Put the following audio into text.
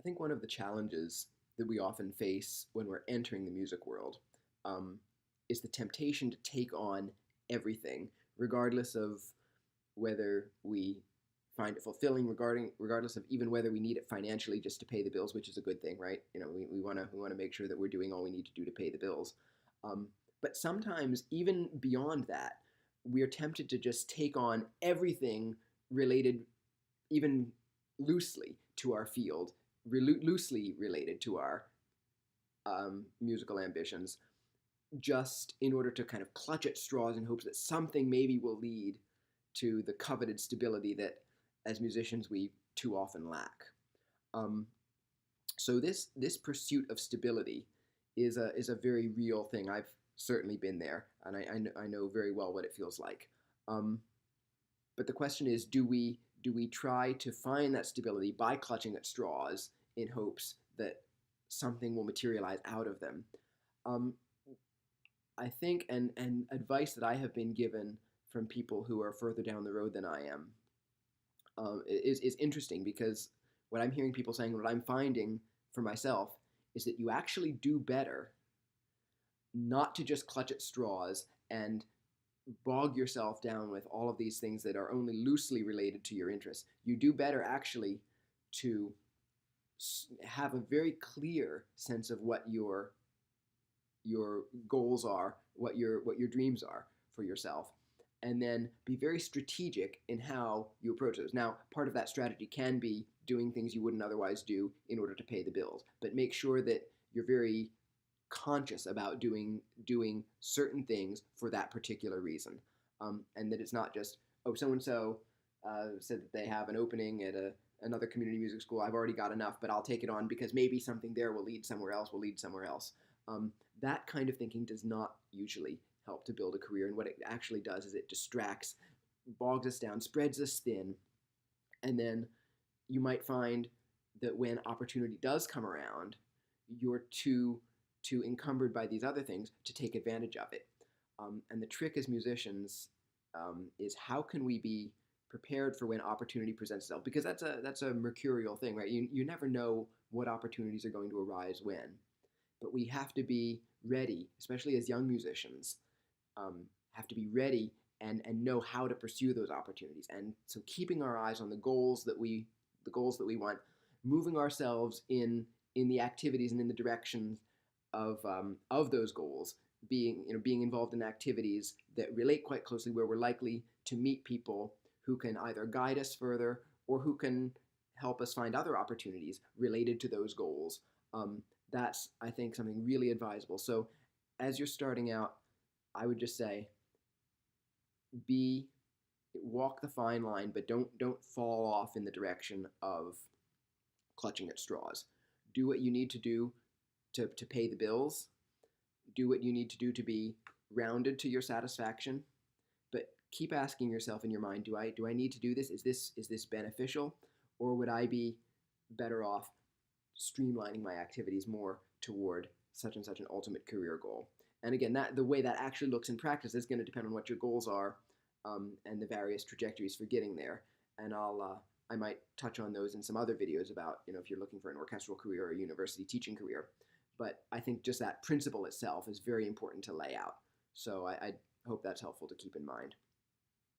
I think one of the challenges that we often face when we're entering the music world um, is the temptation to take on everything, regardless of whether we find it fulfilling, regardless of even whether we need it financially just to pay the bills, which is a good thing, right? We want to make sure that we're doing all we need to do to pay the bills. Um, but sometimes, even beyond that, we are tempted to just take on everything related, even loosely, to our field, loosely related to our musical ambitions, just in order to kind of clutch at straws in hopes that something maybe will lead to the coveted stability that, as musicians, we too often lack. Um, so this pursuit of stability is a very real thing. I've certainly been there, and I know very well what it feels like. Um, but the question is, do we try to find that stability by clutching at straws in hopes that something will materialize out of them? Um, I think, and advice that I have been given from people who are further down the road than I am, is interesting, because what I'm hearing people saying, what I'm finding for myself, is that you actually do better not to just clutch at straws and bog yourself down with all of these things that are only loosely related to your interests. You do better actually to have a very clear sense of what your goals are, what your dreams are for yourself, and then be very strategic in how you approach those. Now, part of that strategy can be doing things you wouldn't otherwise do in order to pay the bills, but make sure that you're very conscious about doing certain things for that particular reason, and that it's not just, oh, so and so said that they have an opening at another community music school. I've already got enough, but I'll take it on because maybe something there will lead somewhere else. Will lead somewhere else. That kind of thinking does not usually help to build a career, and what it actually does is it distracts, bogs us down, spreads us thin, and then you might find that when opportunity does come around, you're too encumbered by these other things to take advantage of it. And the trick as musicians is, how can we be prepared for when opportunity presents itself? Because that's a mercurial thing, right? You never know what opportunities are going to arise when, but we have to be ready, especially as young musicians, have to be ready and know how to pursue those opportunities. And so, keeping our eyes on the goals that we want, moving ourselves in the activities and in the directions of those goals, being involved in activities that relate quite closely, where we're likely to meet people who can either guide us further or who can help us find other opportunities related to those goals. That's, I think, something really advisable. So, as you're starting out, I would just say, be walk the fine line, but don't fall off in the direction of clutching at straws. Do what you need to do to pay the bills. Do what you need to do to be rounded to your satisfaction. But keep asking yourself in your mind, do I need to do this? Is this beneficial? Or would I be better off streamlining my activities more toward such and such an ultimate career goal? And again, that the way that actually looks in practice is going to depend on what your goals are, and the various trajectories for getting there. And I might touch on those in some other videos about, if you're looking for an orchestral career or a university teaching career. But I think just that principle itself is very important to lay out. So I hope that's helpful to keep in mind.